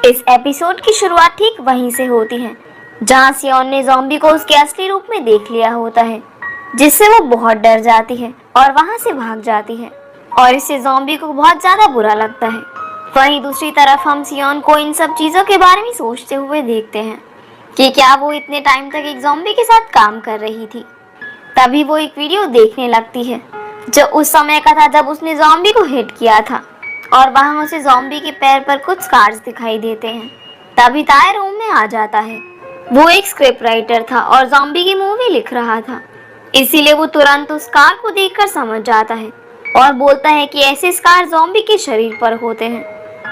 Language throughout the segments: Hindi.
इस एपिसोड की शुरुआत ठीक वहीं से होती है जहां सियोन ने ज़ॉम्बी को उसके असली रूप में देख लिया होता है, जिससे वो बहुत डर जाती है और वहां से भाग जाती है और इससे ज़ॉम्बी को बहुत ज्यादा बुरा लगता है। वहीं दूसरी तरफ हम सियोन को इन सब चीजों के बारे में सोचते हुए देखते हैं कि क्या वो इतने टाइम तक एक ज़ॉम्बी के साथ काम कर रही थी। तभी वो एक वीडियो देखने लगती है जो उस समय का था जब उसने ज़ॉम्बी को हिट किया था और वहां उसे ज़ॉम्बी के पैर पर कुछ स्कार्स दिखाई देते हैं। तभी ताय रूम में आ जाता है। वो एक स्क्रिप्ट राइटर था और ज़ॉम्बी की मूवी लिख रहा था, इसीलिए वो तुरंत उस स्कार को देखकर समझ जाता है और बोलता है कि ऐसे स्कार ज़ॉम्बी के शरीर पर होते हैं।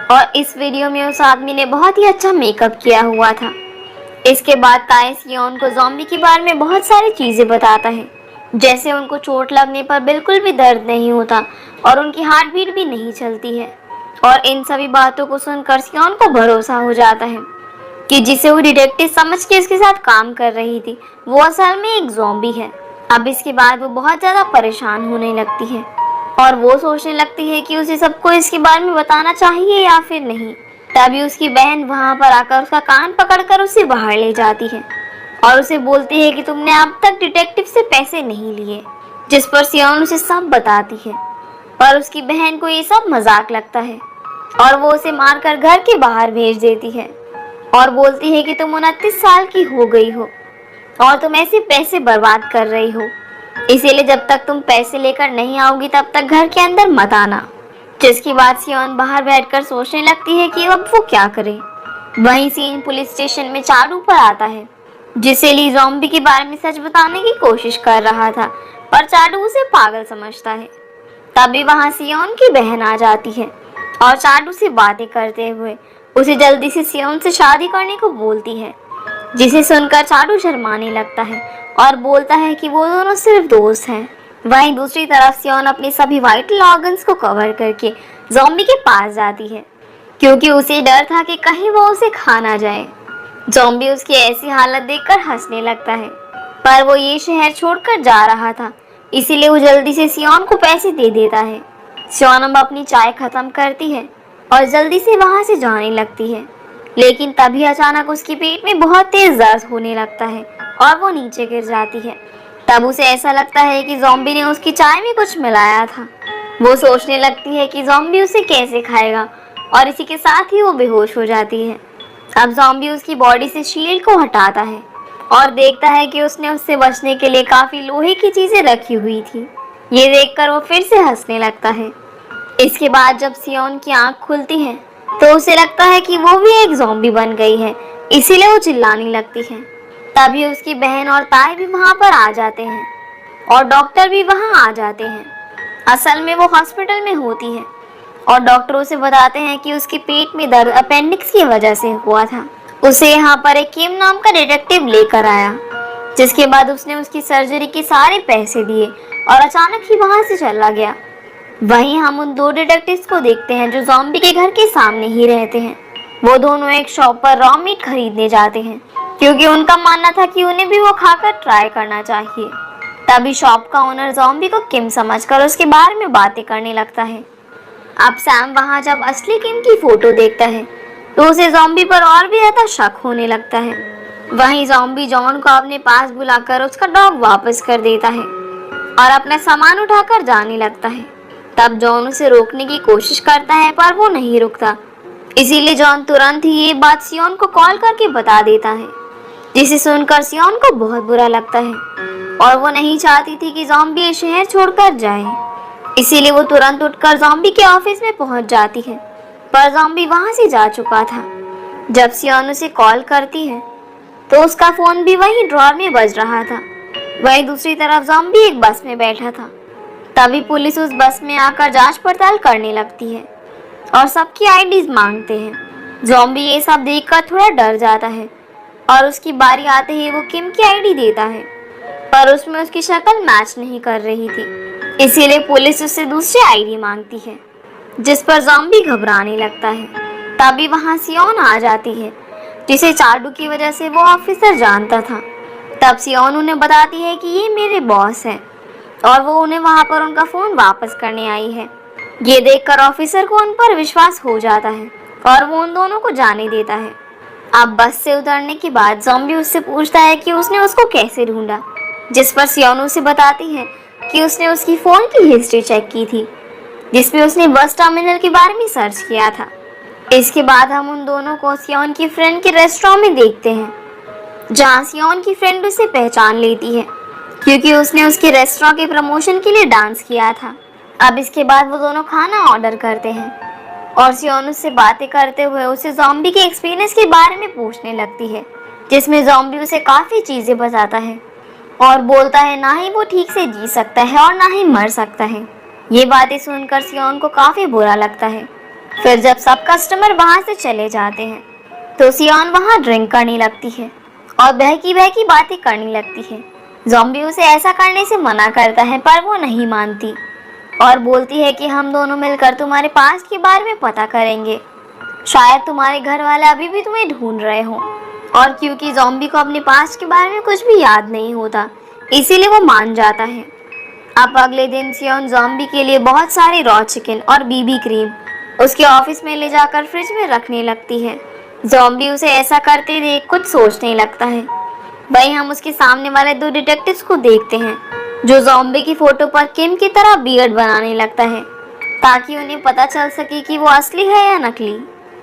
और इस वीडियो में उस आदमी ने बहुत ही अच्छा मेकअप किया हुआ था। इसके बाद ताय सियोन को ज़ॉम्बी के बारे में बहुत सारी चीजें बताता है, जैसे उनको चोट लगने पर बिल्कुल भी दर्द नहीं होता और उनकी हार्ट बीट भी नहीं चलती है। और इन सभी बातों को सुनकर सियोन को भरोसा हो जाता है कि जिसे वो डिटेक्टिव समझ के इसके साथ काम कर रही थी वो असल में एक ज़ॉम्बी है। अब इसके बाद वो बहुत ज़्यादा परेशान होने लगती है और वो सोचने लगती है कि उसे सबको इसके बारे में बताना चाहिए या फिर नहीं। तभी उसकी बहन वहाँ पर आकर उसका कान पकड़कर उसे बाहर ले जाती है और उसे बोलती है कि तुमने अब तक डिटेक्टिव से पैसे नहीं लिए, जिस पर सियोन उसे सब बताती है। पर उसकी बहन को ये सब मजाक लगता है और वो उसे मारकर घर के बाहर भेज देती है और बोलती है कि तुम 29 साल की हो गई हो और तुम ऐसे पैसे बर्बाद कर रही हो, इसीलिए जब तक तुम पैसे लेकर नहीं आओगी तब तक घर के अंदर मत आना। जिसके बाद सियोन बाहर बैठकर सोचने लगती है कि अब वो क्या करे। वहीं सीन पुलिस स्टेशन में चाडू पर आता है, जिसे ली ज़ॉम्बी के बारे में सच बताने की कोशिश कर रहा था, पर चाडू उसे पागल समझता है। तभी वहां सियोन की बहन आ जाती है और चाडू से बातें करते हुए उसे जल्दी से सियोन से शादी करने को बोलती है, जिसे सुनकर चाडू शर्माने लगता है और बोलता है कि वो दोनों सिर्फ दोस्त हैं। वहीं दूसरी तरफ सियोन अपने सभी वाइटल ऑर्गन्स को कवर करके ज़ॉम्बी के पास जाती है, क्योंकि उसे डर था कि कहीं वो उसे खा ना जाए। ज़ॉम्बी उसकी ऐसी हालत देखकर हंसने लगता है, पर वो ये शहर छोड़कर जा रहा था, इसीलिए वो जल्दी से सियोन को पैसे दे देता है। सियोन अब अपनी चाय खत्म करती है और जल्दी से वहां से जाने लगती है, लेकिन तभी अचानक उसके पेट में बहुत तेज दर्द होने लगता है और वो नीचे गिर जाती है। तब उसे ऐसा लगता है कि ज़ॉम्बी ने उसकी चाय में कुछ मिलाया था। वो सोचने लगती है कि ज़ॉम्बी उसे कैसे खाएगा और इसी के साथ ही वो बेहोश हो जाती है। अब ज़ॉम्बी उसकी बॉडी से शील्ड को हटाता है और देखता है कि उसने उससे बचने के लिए काफ़ी लोहे की चीज़ें रखी हुई थी। ये देखकर वो फिर से हंसने लगता है। इसके बाद जब सियोन की आँख खुलती है तो उसे लगता है कि वो भी एक ज़ॉम्बी बन गई है, इसीलिए वो चिल्लाने लगती है। तभी उसकी बहन और ताई भी वहाँ पर आ जाते हैं और डॉक्टर भी वहाँ आ जाते हैं। असल में वो हॉस्पिटल में होती है और डॉक्टर उसे बताते हैं कि उसके पेट में दर्द अपेंडिक्स की वजह से हुआ था। उसे यहाँ पर एक किम नाम का डिटेक्टिव लेकर आया, जिसके बाद उसने उसकी सर्जरी के सारे पैसे दिए और अचानक ही वहाँ से चला गया। वहीं हम उन दो डिटेक्टिव्स को देखते हैं जो ज़ॉम्बी के घर के सामने ही रहते हैं। वो दोनों एक शॉप पर रॉ मीट खरीदने जाते हैं, क्योंकि उनका मानना था कि उन्हें भी वो खाकर ट्राई करना चाहिए। तभी शॉप का ओनर ज़ॉम्बी को किम समझकर उसके बारे में बातें करने लगता है। अब सैम वहाँ जब असली किम की फोटो देखता है तो उसे ज़ॉम्बी पर और भी ज़्यादा शक होने लगता है। वहीं ज़ॉम्बी जॉन को अपने पास बुलाकर उसका डॉग वापस कर देता है और अपना सामान उठाकर जाने लगता है। तब जॉन उसे रोकने की कोशिश करता है, पर वो नहीं रुकता, इसीलिए जॉन तुरंत ही ये बात सियोन को कॉल करके बता देता है, जिसे सुनकर सियोन को बहुत बुरा लगता है और वो नहीं चाहती थी कि ज़ॉम्बी ये शहर छोड़कर जाए। इसीलिए वो तुरंत उठकर ज़ॉम्बी के ऑफिस में पहुंच जाती है, पर ज़ॉम्बी वहां से जा चुका था। जब सियोन उसे कॉल करती है तो उसका फ़ोन भी वहीं ड्रॉर में बज रहा था। वहीं दूसरी तरफ ज़ॉम्बी एक बस में बैठा था। तभी पुलिस उस बस में आकर जांच पड़ताल करने लगती है और सबकी आईडीज मांगते हैं। ज़ॉम्बी ये सब देखकर थोड़ा डर जाता है और उसकी बारी आते ही वो किम की आईडी देता है, पर उसमें उसकी शक्ल मैच नहीं कर रही थी, इसीलिए पुलिस उससे दूसरी आईडी मांगती है, जिस पर ज़ॉम्बी घबराने लगता है। तभी वहाँ सियोन आ जाती है, जिसे चाडू की वजह से वो ऑफिसर जानता था। तब सियोन उन्हें बताती है कि ये मेरे बॉस है और वो उन्हें वहाँ पर उनका फ़ोन वापस करने आई है। ये देखकर ऑफिसर को उन पर विश्वास हो जाता है और वो उन दोनों को जाने देता है। अब बस से उतरने के बाद ज़ॉम्बी उससे पूछता है कि उसने उसको कैसे ढूंढा, जिस पर सियोन उसे बताती है कि उसने उसकी फ़ोन की हिस्ट्री चेक की थी, जिसमें उसने बस टर्मिनल के बारे में सर्च किया था। इसके बाद हम उन दोनों को सियोन की फ्रेंड के रेस्टोरेंट में देखते हैं, जहाँ सियोन की फ्रेंड उसे पहचान लेती है क्योंकि उसने उसके रेस्टोरेंट के प्रमोशन के लिए डांस किया था। अब इसके बाद वो दोनों खाना ऑर्डर करते हैं और सियोन उससे बातें करते हुए उसे ज़ॉम्बी के एक्सपीरियंस के बारे में पूछने लगती है, जिसमें ज़ॉम्बी उसे काफ़ी चीज़ें बताता है और बोलता है ना ही वो ठीक से जी सकता है और ना ही मर सकता है। ये बातें सुनकर सियोन को काफ़ी बुरा लगता है। फिर जब सब कस्टमर वहाँ से चले जाते हैं तो सियोन वहाँ ड्रिंक करने लगती है और बहकी बहकी बातें करने लगती है। ज़ॉम्बी उसे ऐसा करने से मना करता है पर वो नहीं मानती और बोलती है कि हम दोनों मिलकर तुम्हारे पास्ट के बारे में पता करेंगे, शायद तुम्हारे घर वाले अभी भी तुम्हें ढूंढ रहे हों। और क्योंकि ज़ॉम्बी को अपने पास्ट के बारे में कुछ भी याद नहीं होता, इसीलिए वो मान जाता है। अब अगले दिन सियोन ज़ॉम्बी के लिए बहुत सारे रॉ चिकन और बीबी क्रीम उसके ऑफिस में ले जाकर फ्रिज में रखने लगती है। ज़ॉम्बी उसे ऐसा करते देख कुछ सोचने लगता है। वहीं हम उसके सामने वाले दो डिटेक्टिव्स को देखते हैं जो ज़ॉम्बी की फोटो पर किम की तरह बियर्ड बनाने लगता है ताकि उन्हें पता चल सके कि वो असली है या नकली।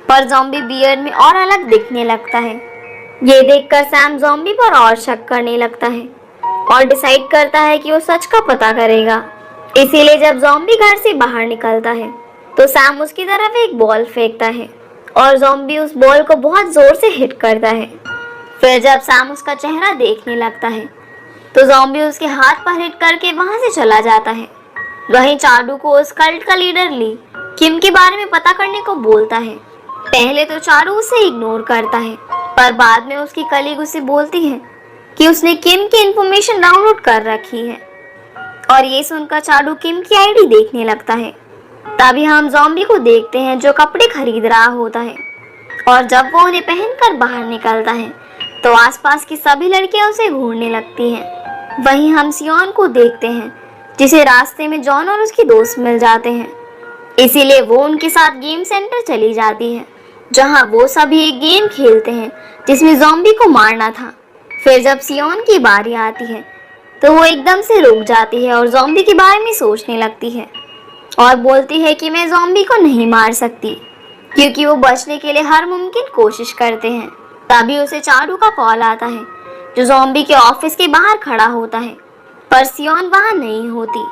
पर ज़ॉम्बी बियर्ड में और अलग दिखने लगता है। ये देखकर सैम ज़ॉम्बी पर और शक करने लगता है और डिसाइड करता है कि वो सच का पता करेगा। इसीलिए जब ज़ॉम्बी घर से बाहर निकलता है तो सैम उसकी तरफ एक बॉल फेंकता है और ज़ॉम्बी उस बॉल को बहुत जोर से हिट करता है। फिर जब सैम उसका चेहरा देखने लगता है तो ज़ॉम्बी उसके हाथ पर हिट करके वहां से चला जाता है। वहीं चाडू को उस कल्ट का लीडर ली किम के बारे में पता करने को बोलता है। पहले तो चाडू उसे इग्नोर करता है पर बाद में उसकी कलीग उसे बोलती है कि उसने किम की इंफॉर्मेशन डाउनलोड कर रखी है और ये सुनकर चाडू किम की आईडी देखने लगता है। तभी हम ज़ॉम्बी को देखते हैं जो कपड़े खरीद रहा होता है और जब वो उन्हें पहनकर बाहर निकलता है तो आसपास की सभी लड़कियां उसे घूरने लगती हैं। वहीं हम सियोन को देखते हैं जिसे रास्ते में जॉन और उसकी दोस्त मिल जाते हैं, इसीलिए वो उनके साथ गेम सेंटर चली जाती है जहां वो सभी एक गेम खेलते हैं जिसमें ज़ॉम्बी को मारना था। फिर जब सियोन की बारी आती है तो वो एकदम से रुक जाती है और ज़ॉम्बी के बारे में सोचने लगती है और बोलती है कि मैं ज़ॉम्बी को नहीं मार सकती क्योंकि वो बचने के लिए हर मुमकिन कोशिश करते हैं। तभी उसे चाडू का कॉल आता है जो ज़ॉम्बी के ऑफिस के बाहर खड़ा होता है पर सियोन वहाँ नहीं होती।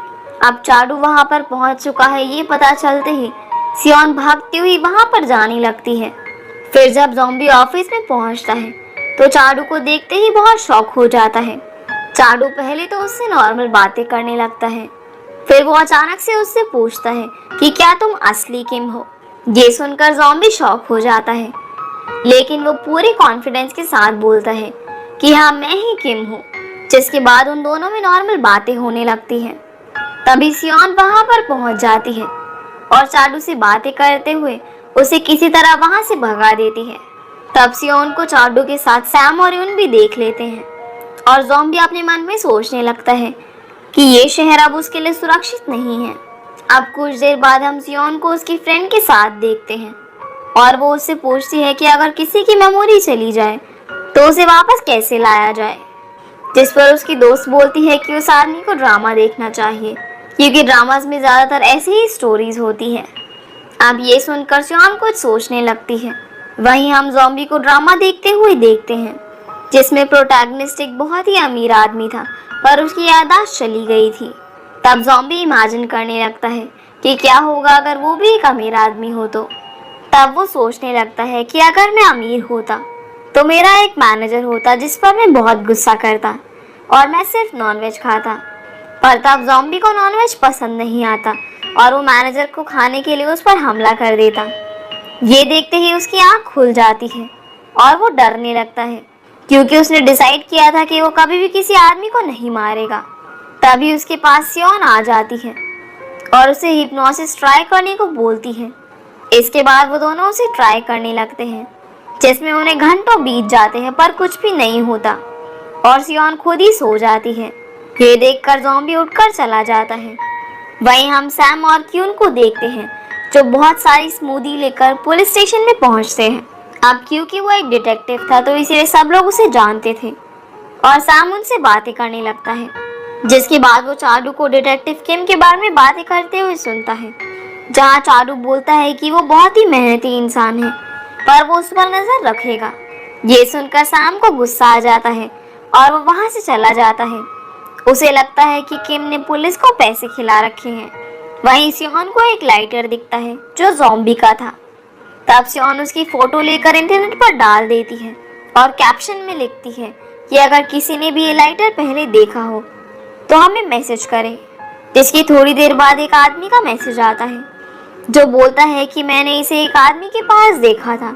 अब चाडू वहाँ पर पहुँच चुका है ये पता चलते ही सियोन भागती हुई वहाँ पर जाने लगती है। फिर जब ज़ॉम्बी ऑफिस में पहुँचता है तो चाडू को देखते ही बहुत शॉक हो जाता है। चाडू पहले तो उससे नॉर्मल बातें करने लगता है, फिर वो अचानक से उससे पूछता है कि क्या तुम असली किम हो। ये सुनकर ज़ॉम्बी शॉक हो जाता है लेकिन वो पूरे कॉन्फिडेंस के साथ बोलता है कि हाँ मैं ही किम हूँ, जिसके बाद उन दोनों में नॉर्मल बातें होने लगती हैं। तभी सियोन वहाँ पर पहुँच जाती है और चाडू से बातें करते हुए उसे किसी तरह वहाँ से भगा देती है। तब सियोन को चाडू के साथ सैम और यून भी देख लेते हैं और ज़ॉम्बी अपने मन में सोचने लगता है कि ये शहर अब उसके लिए सुरक्षित नहीं है। अब कुछ देर बाद हम सियोन को उसकी फ्रेंड के साथ देखते हैं और वो उससे पूछती है कि अगर किसी की मेमोरी चली जाए तो उसे वापस कैसे लाया जाए, जिस पर उसकी दोस्त बोलती है कि उस आदमी को ड्रामा देखना चाहिए क्योंकि ड्रामाज में ज़्यादातर ऐसी ही स्टोरीज होती हैं। अब ये सुनकर सियोन कुछ सोचने लगती है। वहीं हम ज़ॉम्बी को ड्रामा देखते हुए देखते हैं जिसमें प्रोटैगनिस्ट एक बहुत ही अमीर आदमी था पर उसकी याददाश्त चली गई थी। तब ज़ॉम्बी इमेजिन करने लगता है कि क्या होगा अगर वो भी एक अमीर आदमी हो तो। तब वो सोचने लगता है कि अगर मैं अमीर होता तो मेरा एक मैनेजर होता जिस पर मैं बहुत गुस्सा करता और मैं सिर्फ नॉनवेज खाता। पर तब ज़ॉम्बी को नॉनवेज पसंद नहीं आता और वो मैनेजर को खाने के लिए उस पर हमला कर देता। ये देखते ही उसकी आँख खुल जाती है और वो डरने लगता है क्योंकि उसने डिसाइड किया था कि वो कभी भी किसी आदमी को नहीं मारेगा। तभी उसके पास सियोन आ जाती है और उसे हिप्नोसिस ट्राई करने को बोलती है। इसके बाद वो दोनों उसे ट्राई करने लगते हैं जिसमें उन्हें घंटों बीत जाते हैं पर कुछ भी नहीं होता और सियोन खुद ही सो जाती है। ये देखकर ज़ॉम्बी उठकर चला जाता है। वहीं हम सैम और क्यून को देखते हैं जो बहुत सारी स्मूदी लेकर पुलिस स्टेशन में पहुंचते हैं। अब क्योंकि वो एक डिटेक्टिव था तो इसीलिए सब लोग उसे जानते थे और सैम उनसे बातें करने लगता है, जिसके बाद वो चारू को डिटेक्टिव किम के बारे में बातें करते हुए सुनता है, जहाँ चारू बोलता है कि वो बहुत ही मेहनती इंसान है पर वो उस पर नजर रखेगा। ये सुनकर सैम को गुस्सा आ जाता है और वो वहाँ से चला जाता है। उसे लगता है कि किम ने पुलिस को पैसे खिला रखे हैं। वहीं सियोन को एक लाइटर दिखता है जो ज़ॉम्बी का था। तब सियोन उसकी फोटो लेकर इंटरनेट पर डाल देती है और कैप्शन में लिखती है कि अगर किसी ने भी ये लाइटर पहले देखा हो तो हमें मैसेज करे। जिसकी थोड़ी देर बाद एक आदमी का मैसेज आता है जो बोलता है कि मैंने इसे एक आदमी के पास देखा था।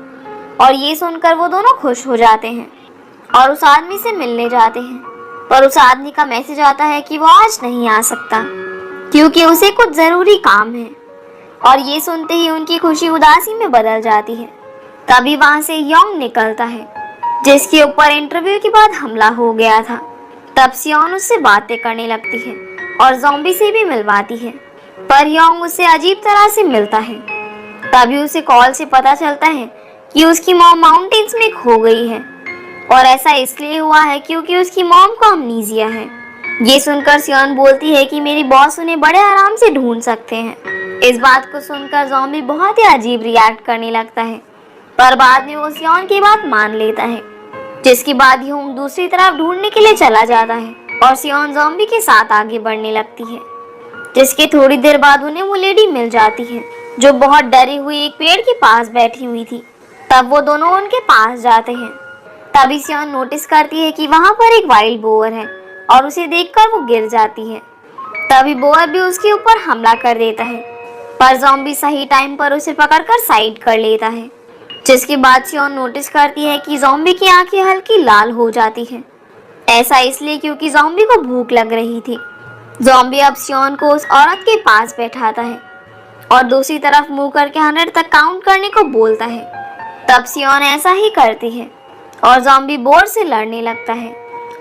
और ये सुनकर वो दोनों खुश हो जाते हैं और उस आदमी से मिलने जाते हैं, पर उस आदमी का मैसेज आता है कि वो आज नहीं आ सकता क्योंकि उसे कुछ ज़रूरी काम है। और ये सुनते ही उनकी खुशी उदासी में बदल जाती है। तभी वहाँ से योंग निकलता है जिसके ऊपर इंटरव्यू के बाद हमला हो गया था। तब सियोन उससे बातें करने लगती है और ज़ॉम्बी से भी मिलवाती है, पर योंग उससे अजीब तरह से मिलता है। तभी उसे कॉल से पता चलता है कि उसकी मॉम माउंटेन्स में खो गई है और ऐसा इसलिए हुआ है क्योंकि उसकी मॉम को अमनीजिया है। ये सुनकर सियोन बोलती है कि मेरी बॉस उन्हें बड़े आराम से ढूंढ सकते हैं। इस बात को सुनकर ज़ॉम्बी बहुत ही अजीब रिएक्ट करने लगता है, पर बाद में वो सियोन की बात मान लेता है। जिसके बाद ह्यूंग दूसरी तरफ ढूंढने के लिए चला जाता है और सियोन ज़ॉम्बी के साथ आगे बढ़ने लगती है। जिसके थोड़ी देर बाद उन्हें वो लेडी मिल जाती है जो बहुत डरी हुई एक पेड़ के पास बैठी हुई थी। तब वो दोनों उनके पास जाते हैं। तभी सियोन नोटिस करती है कि वहाँ पर एक वाइल्ड बोअर है और उसे देखकर वो गिर जाती है। तभी बोअर भी उसके ऊपर हमला कर देता है, पर ज़ॉम्बी सही टाइम पर उसे पकड़कर साइड कर लेता है। जिसके बाद सियोन नोटिस करती है कि ज़ॉम्बी की आंखें हल्की लाल हो जाती हैं। ऐसा इसलिए क्योंकि ज़ॉम्बी को भूख लग रही थी। ज़ॉम्बी अब सियोन को उस औरत के पास बैठाता है और दूसरी तरफ मुंह करके 100 तक काउंट करने को बोलता है। तब सियोन ऐसा ही करती है और ज़ॉम्बी बोर्ड से लड़ने लगता है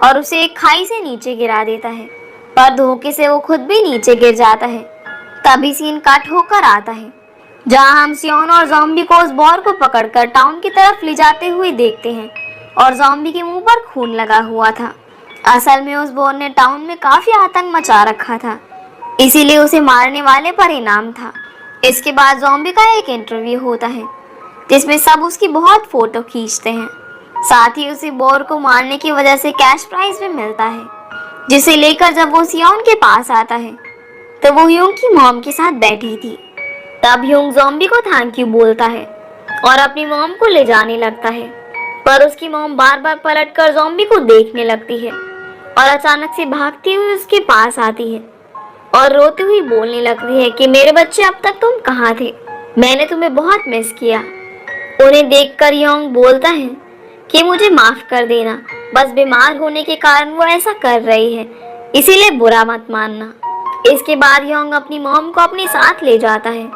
और उसे एक खाई से नीचे गिरा देता है, पर धोखे से वो खुद भी नीचे गिर जाता है। तभी सीन कट होकर आता है जहाँ हम सियोन और ज़ॉम्बी को उस बोर को पकड़कर टाउन की तरफ ले जाते हुए देखते हैं और ज़ॉम्बी के मुंह पर खून लगा हुआ था। असल में उस बोर ने टाउन में काफी आतंक मचा रखा था, इसीलिए उसे मारने वाले पर इनाम था। इसके बाद ज़ॉम्बी का एक इंटरव्यू होता है जिसमें सब उसकी बहुत फोटो खींचते हैं। साथ ही उसे बोर को मारने की वजह से कैश प्राइज भी मिलता है, जिसे लेकर जब वो सियोन के पास आता है तो वो ह्यूंग की मॉम के साथ बैठी थी। तब ह्यूंग ज़ॉम्बी को थैंक यू बोलता है और अपनी मॉम को ले जाने लगता है, पर उसकी मॉम बार बार पलटकर ज़ॉम्बी को देखने लगती है और अचानक से भागती हुई उसके पास आती है और रोती हुई बोलने लगती है कि मेरे बच्चे अब तक तुम कहाँ थे, मैंने तुम्हें बहुत मिस किया। उन्हें देखकर योंग बोलता है कि मुझे माफ कर देना, बस बीमार होने के कारण वो ऐसा कर रही है, इसीलिए बुरा मत मानना। इसके बाद योंग अपनी मॉम को अपने साथ ले जाता है,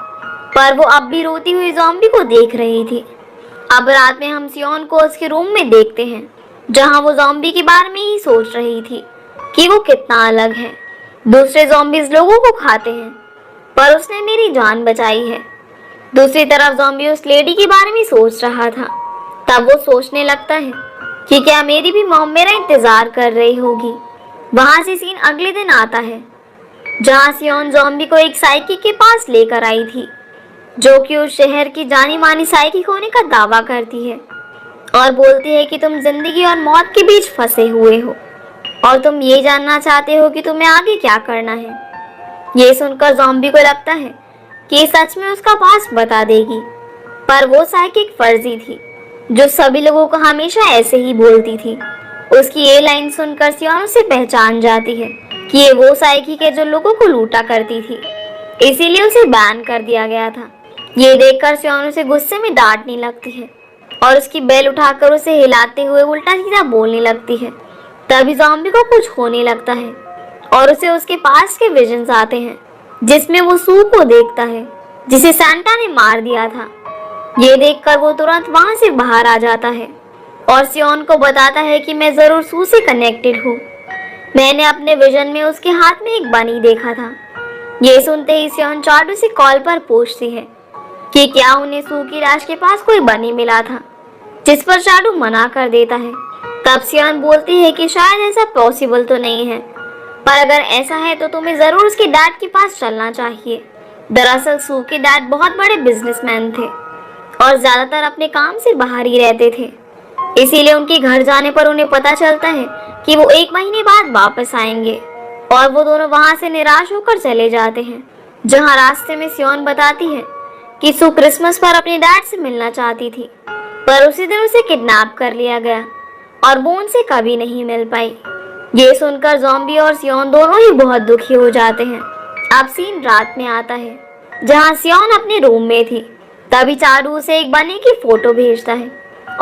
पर वो अब भी रोती हुई ज़ॉम्बी को देख रही थी। अब रात में हम सियोन को उसके रूम में देखते हैं जहाँ वो ज़ॉम्बी के बारे में ही सोच रही थी कि वो कितना अलग है। दूसरे ज़ॉम्बीज़ लोगों को खाते हैं पर उसने मेरी जान बचाई है। दूसरी तरफ ज़ॉम्बी उस लेडी के बारे में सोच रहा था। तब वो सोचने लगता है कि क्या मेरी भी मॉम मेरा इंतज़ार कर रही होगी। वहाँ से सीन अगले दिन आता है जहाँ सियोन ज़ॉम्बी को एक साइकिक के पास लेकर आई थी जो कि उस शहर की जानी मानी साइकिक होने का दावा करती है और बोलती है कि तुम जिंदगी और मौत के बीच फंसे हुए हो और तुम ये जानना चाहते हो कि तुम्हें आगे क्या करना है। ये सुनकर ज़ॉम्बी को लगता है कि सच में उसका पास बता देगी, पर वो साइकिक फर्जी थी जो सभी लोगों को हमेशा ऐसे ही बोलती थी। उसकी ये लाइन सुनकर सियोन उसे पहचान जाती है कि ये वो साइकिक है जो लोगों को लूटा करती थी, इसीलिए उसे बैन कर दिया गया था। ये देखकर सियोन उसे गुस्से में डांटने लगती है और उसकी बेल उठाकर उसे हिलाते हुए उल्टा सीधा बोलने लगती है। तभी ज़ॉम्बी को कुछ होने लगता है और उसे उसके पास के विजन्स आते हैं जिसमें वो सू को देखता है जिसे सैंटा ने मार दिया था। ये देखकर वो तुरंत वहां से बाहर आ जाता है और सियोन को बताता है कि मैं जरूर सू से कनेक्टेड हूँ, मैंने अपने विजन में उसके हाथ में एक बनी देखा था। ये सुनते ही सियोन चार्डू से कॉल पर पूछती है कि क्या उन्हें सू की लाश के पास कोई बनी मिला था, जिस पर चाडू मना कर देता है। तब सियोन बोलती है कि शायद ऐसा पॉसिबल तो नहीं है, पर अगर ऐसा है तो तुम्हें जरूर उसके डैड के पास चलना चाहिए। दरअसल सू के डैड बहुत बड़े बिजनेसमैन थे और ज्यादातर अपने काम से बाहर ही रहते थे, इसीलिए उनके घर जाने पर उन्हें पता चलता है कि वो 1 महीने बाद वापस आएंगे और वो दोनों वहां से निराश होकर चले जाते हैं। जहां रास्ते में सियोन बताती है कि सू क्रिसमस पर अपने डैड से मिलना चाहती थी, पर उसी दिन उसे किडनैप कर लिया गया और वो उनसे कभी नहीं मिल पाई। ये सुनकर ज़ॉम्बी और सियोन दोनों ही बहुत दुखी हो जाते हैं। अब सीन रात में आता है, जहाँ सियोन अपने रूम में थी। तभी चाडू उसे एक बनी की फोटो भेजता है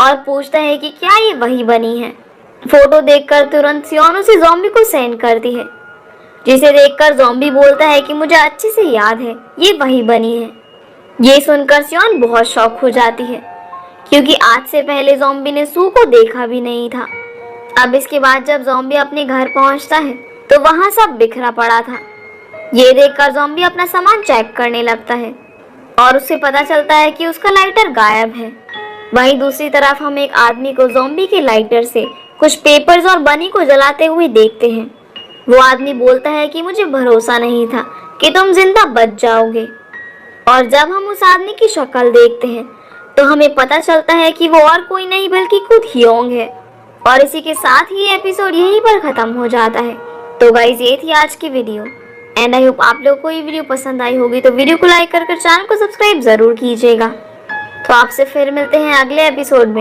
और पूछता है कि क्या ये वही बनी है। फोटो देखकर तुरंत सियोन उसे ज़ॉम्बी को सेंड करती है, जिसे देखकर ज़ॉम्बी बोलता है कि मुझे अच्छे से याद है, ये वही बनी है। ये सुनकर सियोन बहुत शॉक हो जाती है, क्योंकि आज से पहले ज़ॉम्बी ने सू को देखा भी नहीं था। अब इसके बाद जब ज़ॉम्बी अपने घर पहुंचता है तो वहां सब बिखरा पड़ा था। ये देखकर ज़ॉम्बी अपना सामान चेक करने लगता है और उससे पता चलता है कि उसका लाइटर गायब है। वहीं दूसरी तरफ हम एक आदमी को ज़ॉम्बी के लाइटर से कुछ पेपर्स और बनी को जलाते हुए देखते हैं। वो आदमी बोलता है कि मुझे भरोसा नहीं था कि तुम जिंदा बच जाओगे। और जब हम उस आदमी की शक्ल देखते हैं तो हमें पता चलता है कि वो और कोई नहीं बल्कि खुद ह्योंग है। और इसी के साथ ही एपिसोड यहीं पर खत्म हो जाता है। तो गाइस, ये थी आज की वीडियो एंड आई होप आप लोगों को ये वीडियो पसंद आई होगी। तो वीडियो को लाइक कर चैनल को सब्सक्राइब जरूर कीजिएगा। तो आपसे फिर मिलते हैं अगले एपिसोड में।